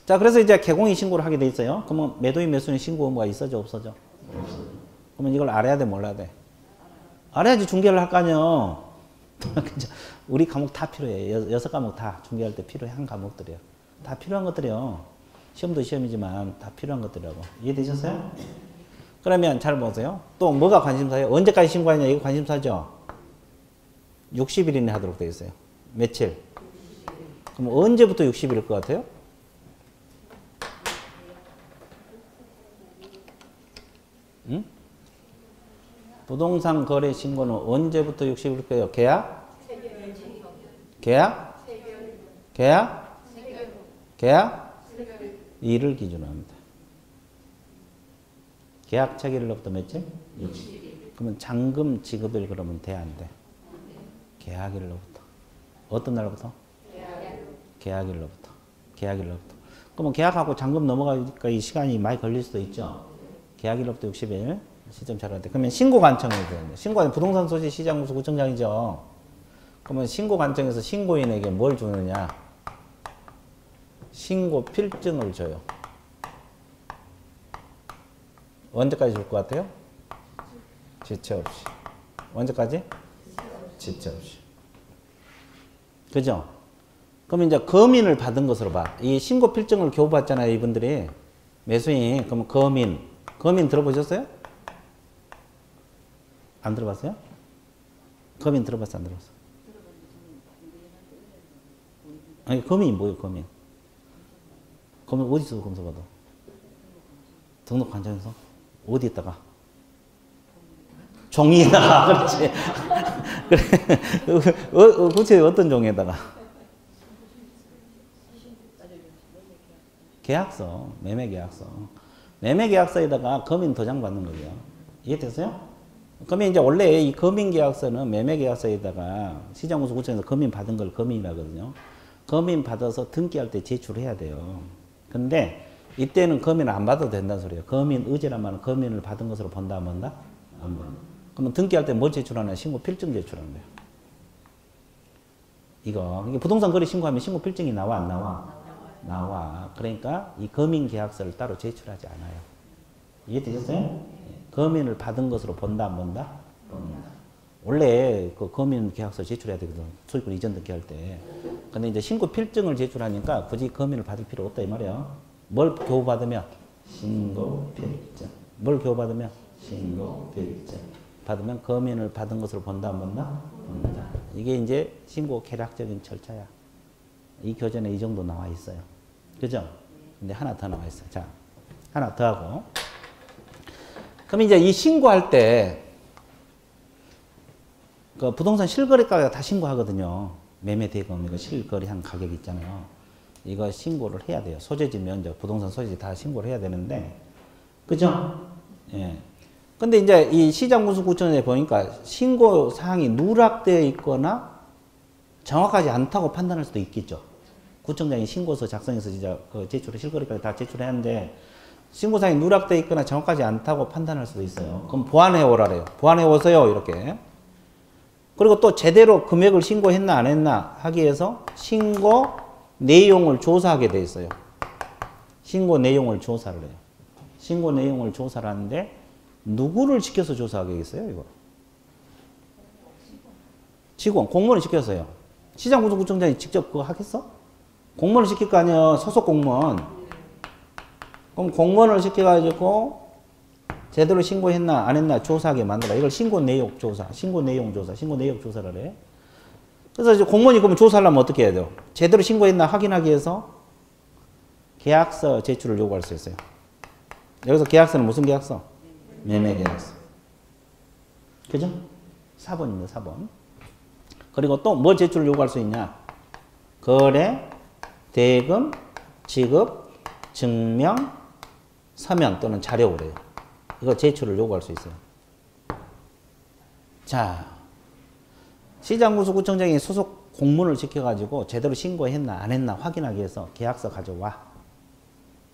자, 그래서 이제 개공이 신고를 하게 돼 있어요. 그러면 매도인 매수인 신고 의무가 있어져, 없어져? 없어져. 그러면 이걸 알아야 돼, 몰라야 돼? 알아야지 중개를 할 거 아니야. 우리 과목 다 필요해. 6과목 다 중개할 때 필요한 과목들이야. 다 필요한 것들이요. 시험도 시험이지만 다 필요한 것들이라고. 이해되셨어요? 그러면 잘 보세요. 또 뭐가 관심사예요? 언제까지 신고하냐? 이거 관심사죠? 60일 이내 하도록 되어 있어요. 며칠? 그럼 언제부터 60일일 것 같아요? 응? 부동산 거래 신고는 언제부터 60일일 거예요? 계약? 계약? 계약? 계약? 2를 기준으로 합니다. 계약 체결일로부터 며칠? 60일. 그러면 잔금 지급일 그러면 돼, 안 돼? 계약일로부터. 어떤 날로부터? 계약일로부터. 계약일로부터. 그러면 계약하고 잔금 넘어가니까 이 시간이 많이 걸릴 수도 있죠. 계약일로부터 60일. 시점 잘 알아야 돼. 그러면 신고 관청이 되는데, 신고는 부동산 소지 시장공사 구청장이죠. 그러면 신고 관청에서 신고인에게 뭘 주느냐? 신고 필증을 줘요. 언제까지 줄 것 같아요? 지체 없이. 언제까지? 지체 없이. 그죠? 그럼 이제 거민을 받은 것으로 봐. 이 신고 필증을 교부받잖아요, 이분들이. 매수인. 그러면 거민. 거민 들어보셨어요? 안 들어봤어요? 거민 들어봤어, 안 들어봤어? 아니, 검인이 뭐예요, 검인? 검인 어디서 검사받아? 등록관청에서? 어디에다가? 종이에다가. 그렇지. 그래. 구체적으로 어떤 종이에다가? 계약서, 매매계약서. 매매계약서에다가 검인 도장 받는 거예요. 이해됐어요? 그러면 이제 원래 이 검인계약서는 매매계약서에다가 시장군수구청에서 검인 받은 걸 검인이라거든요. 검인 받아서 등기할 때 제출해야 돼요. 근데 이때는 검인을 안 받아도 된다는 소리예요. 검인 의제란 말은 검인을 받은 것으로 본다 안 본다? 안 본다. 그러면 등기할 때 뭘 제출하냐? 신고 필증 제출하는 거예요. 이게 부동산 거래 신고하면 신고 필증이 나와 안 나와? 나와. 그러니까 이 검인 계약서를 따로 제출하지 않아요. 이해되셨어요? 검인을 받은 것으로 본다 안 본다? 본다. 원래 그 검인 계약서 제출해야 되거든. 소유권 이전 등기할 때. 근데 이제 신고 필증을 제출하니까 굳이 검인을 받을 필요 없다 이 말이에요. 뭘 교부받으면? 신고 필증. 뭘 교부받으면? 신고 필증. 받으면 검인을 받은 것으로 본다 안 본다? 본다. 이게 이제 신고 계략적인 절차야. 이 교재는 이 정도 나와 있어요. 그죠? 근데 하나 더 나와 있어요. 자, 하나 더 하고. 그럼 이제 이 신고할 때 그 부동산 실거래가가 다 신고하거든요. 매매 대금 이거 실거래한 가격 있잖아요. 이거 신고를 해야 돼요. 소재지 면적, 부동산 소재지 다 신고를 해야 되는데, 그죠? 예. 근데 이제 이 시장군수구청에 보니까 신고 사항이 누락되어 있거나 정확하지 않다고 판단할 수도 있겠죠. 구청장이 신고서 작성해서 진짜 그 제출을 실거래까지 다 제출해야 하는데 신고사항이 누락되어 있거나 정확하지 않다고 판단할 수도 있어요. 그럼 보완해 오라래요. 보완해 오세요. 이렇게. 그리고 또 제대로 금액을 신고했나 안 했나 하기 위해서 신고 내용을 조사하게 돼 있어요. 신고 내용을 조사를 해요. 신고 내용을 조사를 하는데 누구를 시켜서 조사하겠어요, 이거? 직원, 공무원을 시켰어요. 시장군수구청장이 직접 그거 하겠어? 공무원을 시킬 거 아니에요, 소속 공무원. 그럼 공무원을 시켜가지고 제대로 신고했나 안 했나 조사하게 만들어. 이걸 신고 내용 조사, 신고 내용 조사, 신고 내역 조사를 해. 그래서 이제 공무원이 그러면 조사하려면 어떻게 해야 돼요? 제대로 신고했나 확인하기 위해서 계약서 제출을 요구할 수 있어요. 여기서 계약서는 무슨 계약서? 매매계약서. 그죠? 4번입니다. 4번. 그리고 또 뭐 제출을 요구할 수 있냐? 거래, 대금, 지급, 증명, 서면 또는 자료 그래요. 이거 제출을 요구할 수 있어요. 자, 시장군수구청장이 소속 공문을 시켜가지고 제대로 신고했나 안 했나 확인하기 위해서 계약서 가져와.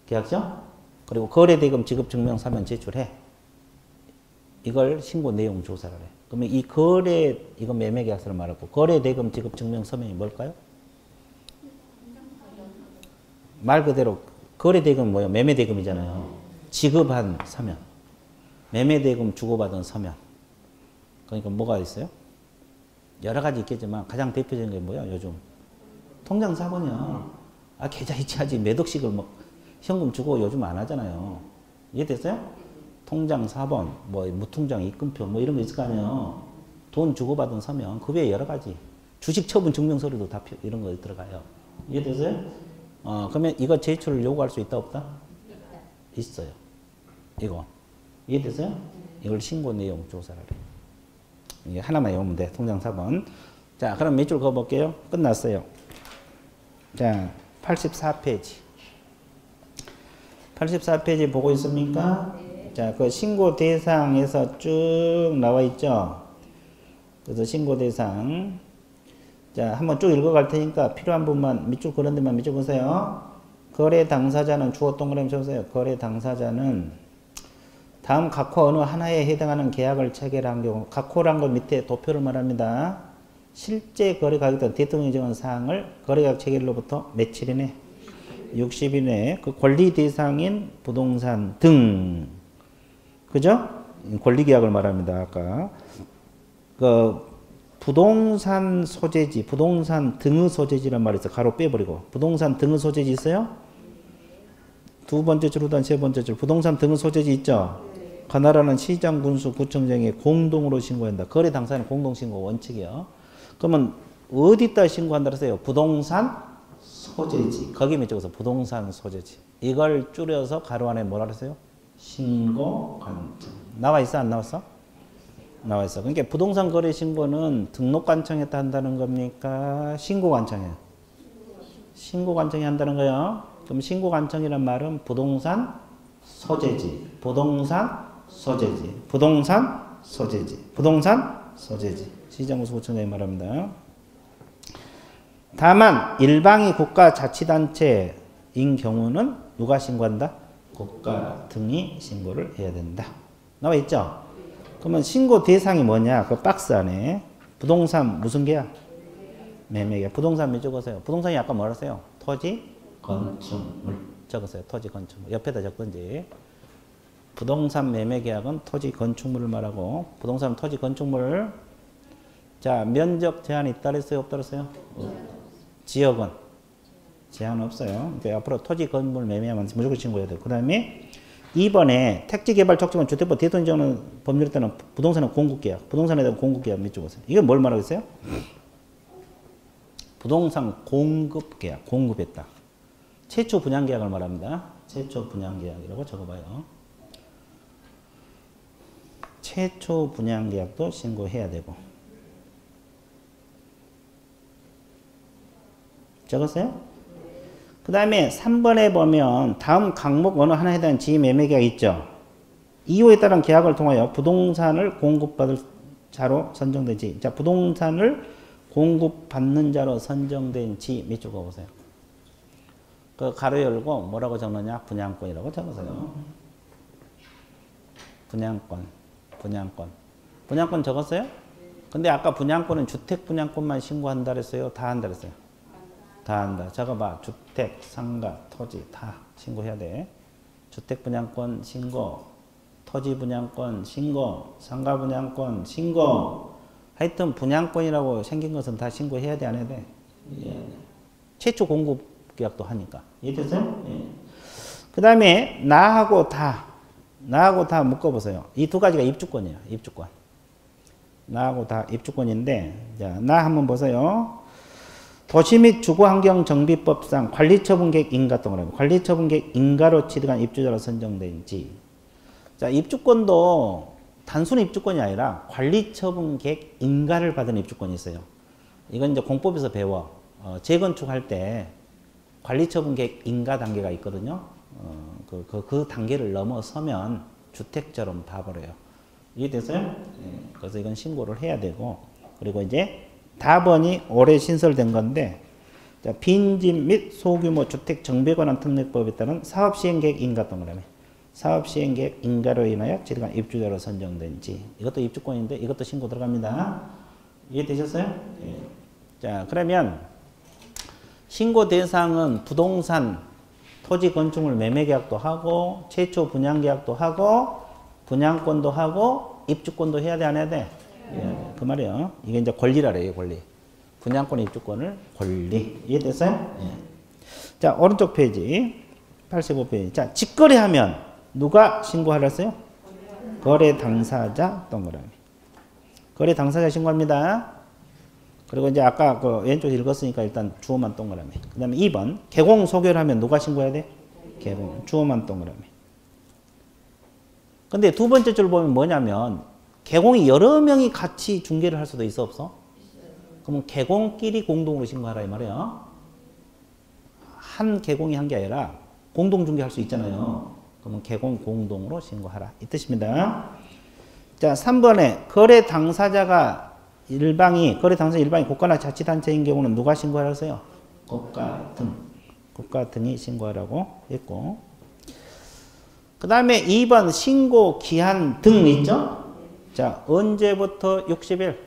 계약서? 그리고 거래, 대금, 지급, 증명, 서면 제출해. 이걸 신고 내용 조사를 해. 그러면 이 거래, 이건 매매계약서를 말하고 거래, 대금, 지급, 증명, 서면이 뭘까요? 말 그대로 거래 대금은 뭐예요? 매매 대금이잖아요. 지급한 서면. 매매 대금 주고받은 서면. 그러니까 뭐가 있어요? 여러 가지 있겠지만 가장 대표적인 게 뭐야? 요즘 통장 4번이야. 아, 계좌 이체하지 매덕식을 뭐 현금 주고 요즘 안 하잖아요. 이해됐어요? 통장 4번, 뭐 무통장 입금표 뭐 이런 거 있을 거 아니에요. 돈 주고받은 서면 그 외에 여러 가지 주식 처분 증명서류도 다 이런 거 들어가요. 이해됐어요? 그러면 이거 제출을 요구할 수 있다 없다? 있어요. 이거 이해됐어요? 이걸 신고 내용 조사를 해요. 이게 하나만 외우면 돼. 통장 4번. 자, 그럼 몇 줄 그어볼게요. 끝났어요. 자, 84페이지. 84페이지 보고 있습니까? 자, 그 신고 대상에서 쭉 나와 있죠? 그래서 신고 대상. 자, 한번 쭉 읽어갈 테니까 필요한 부분만 밑줄 그런 데만 밑줄 그으세요. 거래 당사자는 주어 동그라미 쳐보세요. 거래 당사자는 다음 각호 어느 하나에 해당하는 계약을 체결한 경우, 각호란 것 밑에 도표를 말합니다. 실제 거래 가격 등 대통령이 정한 사항을 거래계약 체결로부터 며칠 이내? 60일 내에 그 권리 대상인 부동산 등, 그죠? 권리계약을 말합니다. 아까 그 부동산 소재지, 부동산 등의 소재지란 말이 있어요. 가로 빼버리고. 부동산 등의 소재지 있어요? 두 번째 줄, 후단 세 번째 줄. 부동산 등의 소재지 있죠? 관할하는 시장, 군수, 구청장이 공동으로 신고한다. 거래 당사자는 공동신고 원칙이요. 그러면 어디다 신고한다 그랬어요? 부동산 소재지. 거기 밑에 적어서 부동산 소재지. 이걸 줄여서 가로 안에 뭐라 그랬어요? 신고관청. 나와 있어? 안 나왔어? 나와 있어. 그러니까 부동산 거래 신고는 등록관청에 한다는 겁니까? 신고관청이에요. 신고관청이 한다는 거예요. 그럼 신고관청이란 말은 부동산 소재지. 부동산 소재지. 부동산 소재지. 부동산 소재지. 시장구청장이 말합니다. 다만 일방이 국가자치단체인 경우는 누가 신고한다? 국가 등이 신고를 해야 된다. 나와 있죠? 그러면 신고 대상이 뭐냐? 그 박스 안에 부동산 무슨 계약? 매매계약. 부동산 몇 적으세요? 부동산이 아까 뭐라 했어요? 토지, 건축물 적으세요. 토지, 건축물. 옆에다 적든지. 부동산 매매계약은 토지, 건축물을 말하고 부동산, 토지, 건축물. 자, 면적 제한이 있다 그랬어요? 없다 그랬어요? 지역은 제한 없어요. 그러니까 앞으로 토지, 건물 매매하면 무조건 신고해야 돼요. 그 다음에 2번에 택지개발 촉진은 주택법 대통령은 법률에 따른 부동산은 공급계약. 부동산에 대한 공급계약 밑줄 보세요. 이건 뭘 말하겠어요? 부동산 공급계약. 공급했다. 최초 분양계약을 말합니다. 최초 분양계약이라고 적어봐요. 최초 분양계약도 신고해야 되고. 적었어요? 그 다음에 3번에 보면 다음 항목 어느 하나에 대한 지매매계약 있죠. 이유에 따른 계약을 통하여 부동산을 공급받을 자로 선정되지. 자, 부동산을 공급받는 자로 선정된 지 밑줄 그어보세요. 그 가로 열고 뭐라고 적느냐? 분양권이라고 적으세요. 분양권. 분양권 적었어요? 근데 아까 분양권은 주택 분양권만 신고한다 그랬어요? 다 한다 그랬어요? 다 한다. 적어봐. 주택, 상가, 토지 다 신고해야 돼. 주택 분양권 신고, 토지 분양권 신고, 상가 분양권 신고. 하여튼 분양권이라고 생긴 것은 다 신고해야 돼, 안 해야 돼? 예. 최초 공급 계약도 하니까. 이해됐어요? 예. 그 다음에 나하고 다 묶어보세요. 이 두 가지가 입주권이에요. 입주권. 나하고 다 입주권인데, 자, 나 한번 보세요. 도시 및 주거환경정비법상 관리처분계획 인가 동그라미. 관리처분계획 인가로 취득한 입주자로 선정된지. 자, 입주권도 단순 입주권이 아니라 관리처분계획 인가를 받은 입주권이 있어요. 이건 이제 공법에서 배워. 재건축할 때 관리처분계획 인가 단계가 있거든요. 그 단계를 넘어서면 주택처럼 봐버려요. 이해됐어요? 네. 그래서 이건 신고를 해야 되고, 그리고 이제 답원이 올해 신설된 건데, 자, 빈집 및 소규모 주택 정비에 관한 특례법에 따른 사업시행계획 인가 동그라미. 사업시행계획 인가로 인하여 취득한 입주자로 선정된지. 이것도 입주권인데 이것도 신고 들어갑니다. 이해되셨어요? 예. 자, 그러면 신고 대상은 부동산, 토지 건축물 매매계약도 하고, 최초 분양계약도 하고, 분양권도 하고, 입주권도 해야 돼, 안 해야 돼? 예, 그 말이에요. 이게 이제 권리라래요, 권리. 분양권 입주권을 권리. 이해됐어요? 예. 자, 오른쪽 페이지. 85페이지. 자, 직거래하면 누가 신고하라 했어요? 거래 당사자 동그라미. 거래 당사자 신고합니다. 그리고 이제 아까 그 왼쪽 읽었으니까 일단 주어만 동그라미. 그 다음에 2번. 개공 소개를 하면 누가 신고해야 돼? 개공. 주어만 동그라미. 근데 두 번째 줄 보면 뭐냐면, 개공이 여러 명이 같이 중개를 할 수도 있어, 없어? 그러면 개공끼리 공동으로 신고하라 이 말이에요. 한 개공이 한 게 아니라 공동 중개할 수 있잖아요. 그러면 개공 공동으로 신고하라 이 뜻입니다. 자, 3번에 거래 당사자 일방이 국가나 자치단체인 경우는 누가 신고하라고 했어요? 국가 등이 신고하라고 했고, 그 다음에 2번 신고 기한 등 있죠? 자, 언제부터 60일?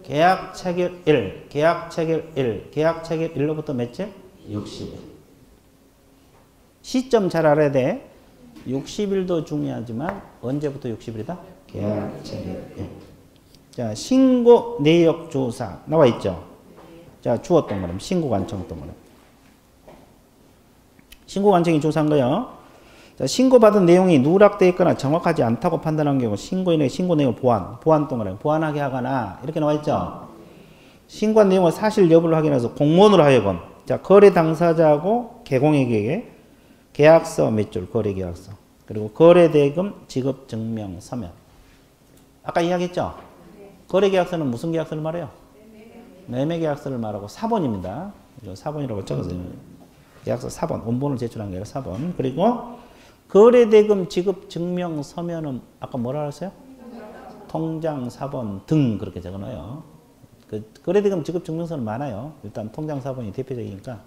계약 체결 1, 계약 체결 1, 계약 체결 1로부터 며칠? 60일. 시점 잘 알아야 돼. 60일도 중요하지만 언제부터 60일이다? 계약 체결 1. 자, 신고 내역 조사 나와 있죠? 자, 주었던 거는 신고 관청했던 거는. 신고 관청이 조사한 거예요. 자, 신고받은 내용이 누락되어 있거나 정확하지 않다고 판단한 경우 신고인의 신고 내용을 보완 동그라미. 보완하게 하거나 이렇게 나와 있죠. 신고한 내용을 사실 여부를 확인해서 공무원으로 하여금 자, 거래 당사자하고 개공에게 계약서 몇 줄, 거래 계약서. 그리고 거래 대금 지급 증명 서면. 아까 이야기했죠? 거래 계약서는 무슨 계약서를 말해요? 매매 계약서를 말하고 사본입니다. 사본이라고 적었어요. 계약서 사본, 원본을 제출한 게 아니라 사본. 그리고 거래 대금 지급 증명 서면은 아까 뭐라 그랬어요? 통장 사본 등 그렇게 적어놔요. 그 거래 대금 지급 증명서는 많아요. 일단 통장 사본이 대표적이니까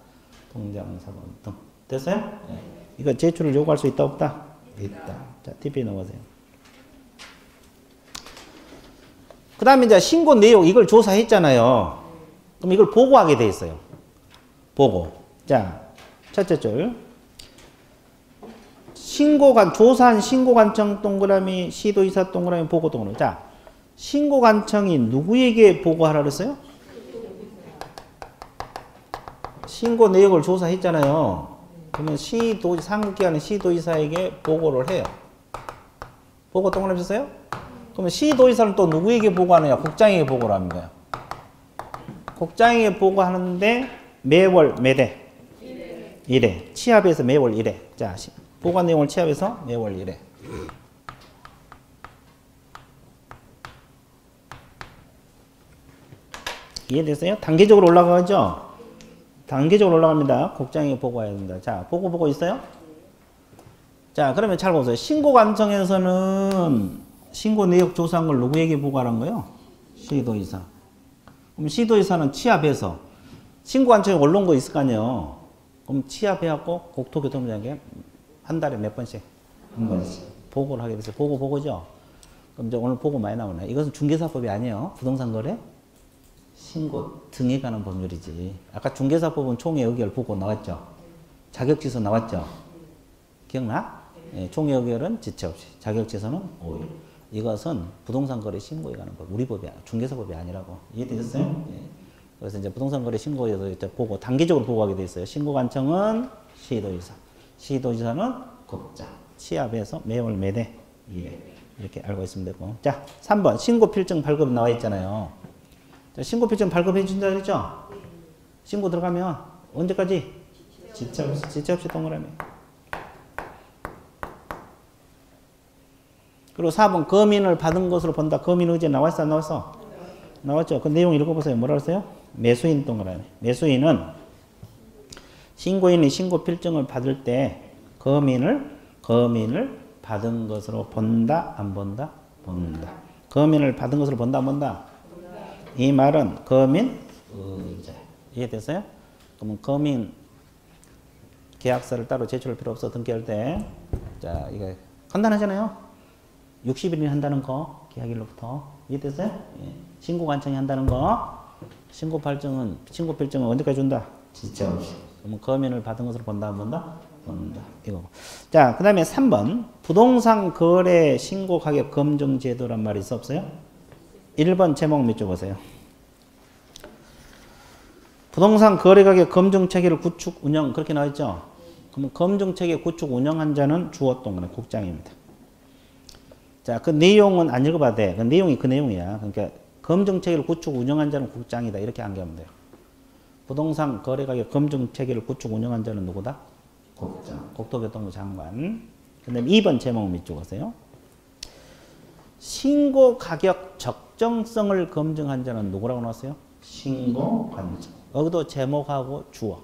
통장 사본 등. 됐어요? 네. 이거 제출을 요구할 수 있다 없다? 있다. 자, TP 넘어가세요. 그 다음에 이제 신고 내용 이걸 조사했잖아요. 그럼 이걸 보고하게 돼 있어요. 보고. 자, 첫째 줄. 조사한 신고관청 동그라미, 시도이사 동그라미, 보고 동그라미. 자, 신고관청이 누구에게 보고하라 그랬어요? 신고 내역을 조사했잖아요. 그러면 상급기관은 시도이사에게 보고를 해요. 보고 동그라미 쳤어요? 그러면 시도이사는 또 누구에게 보고하느냐? 국장에게 보고를 합니다. 국장에게 보고하는데 매월 매대 1회. 취합해서 매월 1회. 자, 보관 내용을 취합해서 매월 1회. 이해됐어요? 단계적으로 올라가죠? 단계적으로 올라갑니다. 국장에게 보고해야 됩니다. 자, 보고 있어요? 자, 그러면 잘 보세요. 신고관청에서는 신고 내역 조사한 걸 누구에게 보고하는 거예요? 시도이사. 그럼 시도이사는 취합해서 신고관청에 올라온 거 있을 거 아니에요. 그럼 취합해갖고 국토교통부장에게 한 달에 몇 번씩? 한 번씩. 보고를 하게 됐어요. 보고죠? 그럼 이제 오늘 보고 많이 나오네. 이것은 중개사법이 아니에요. 부동산 거래? 신고 등에 관한 법률이지. 아까 중개사법은 총회 의결 보고 나왔죠? 자격지수 나왔죠? 기억나? 네, 총회 의결은 지체 없이. 자격지수는 5일. 이것은 부동산 거래 신고에 관한 법. 우리 법이 중개사법이 아니라고. 이해되셨어요? 네. 그래서 이제 부동산 거래 신고에서 이제 보고, 단계적으로 보고하게 돼 있어요. 신고관청은 시도지사. 시도지사는 국장. 취합해서 매월 매대 2회. 이렇게 알고 있으면 되고. 자, 3번. 신고필증 발급 나와 있잖아요. 자, 신고필증 발급해 준다 그랬죠? 신고 들어가면 언제까지? 지체 없이 동그라미. 그리고 4번. 검인을 받은 것으로 본다. 검인 의제 나왔어 안 나왔어? 나왔죠? 그 내용 읽어보세요. 뭐라 그랬어요? 매수인 동그라미. 매수인은 신고인이 신고필증을 받을 때 검인을 받은 것으로 본다 안 본다? 본다. 검인을 받은 것으로 본다 안 본다? 이 말은 검인 의제. 이해됐어요? 그러면 검인 계약서를 따로 제출할 필요 없어. 등기할 때. 자, 이거 간단하잖아요. 60일이 한다는 거. 계약일로부터. 이해됐어요? 예. 신고관청이 한다는 거. 신고필증은 언제까지 준다? 지체 없이. 그러면 검인을 받은 것으로 본다 안 본다? 본다. 이거. 자, 그 다음에 3번. 부동산 거래 신고 가격 검증 제도란 말이 있어 없어요? 1번 제목 몇 줄 보세요. 부동산 거래 가격 검증 체계를 구축 운영 그렇게 나와 있죠? 그러면 검증 체계 구축 운영한 자는 주어 동그라미 국장입니다. 자, 그 내용은 안 읽어봐도 돼. 그 내용이 그 내용이야. 그러니까 검증 체계를 구축 운영한 자는 국장이다. 이렇게 암기하면 돼요. 부동산 거래 가격 검증 체계를 구축 운영한 자는 누구다? 국장. 국토교통부 장관. 그 다음에 2번 제목 몇 줄 보세요. 신고 가격 적정성을 검증한 자는 누구라고 나왔어요? 신고관청. 여기도 제목하고 주어.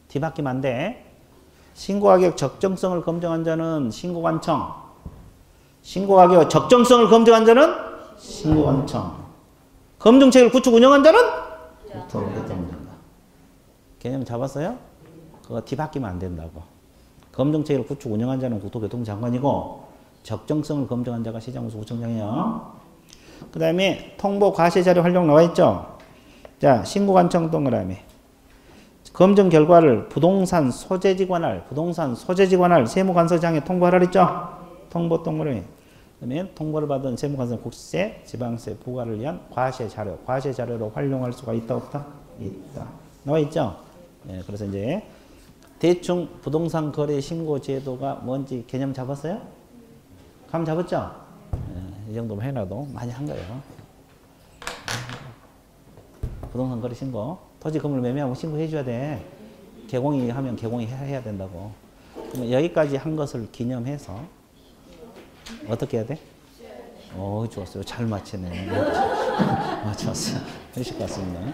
뒤바뀌면 안 돼. 신고 가격 적정성을 검증한 자는 신고관청. 신고 가격 적정성을 검증한 자는 신고관청. 검증책을 구축 운영한 자는 국토교통부. 개념 잡았어요? 그거 뒤바뀌면 안 된다고. 검증책을 구축 운영한 자는 국토교통부 장관이고 적정성을 검증한 자가 시장구청장이에요. 그 다음에 통보 과세자료 활용 나와 있죠. 자, 신고관청 동그라미. 검증 결과를 부동산 소재지관할 세무관서장에 통보하라 그랬죠. 통보 동그라미. 그다음에 통보를 받은 세무관서 국세, 지방세 부과를 위한 과세자료로 활용할 수가 있다 없다? 있다. 나와 있죠. 네, 그래서 이제 대충 부동산 거래 신고 제도가 뭔지 개념 잡았어요? 감 잡았죠? 네, 이 정도만 해놔도 많이 한 거예요. 부동산 거래 신고. 토지 건물 매매하면 신고해 줘야 돼. 개공이 하면 개공이 해야 된다고. 그럼 여기까지 한 것을 기념해서 어떻게 해야 돼? 좋았어요. 잘 맞히네. 좋았어요. 되실 것 같습니다.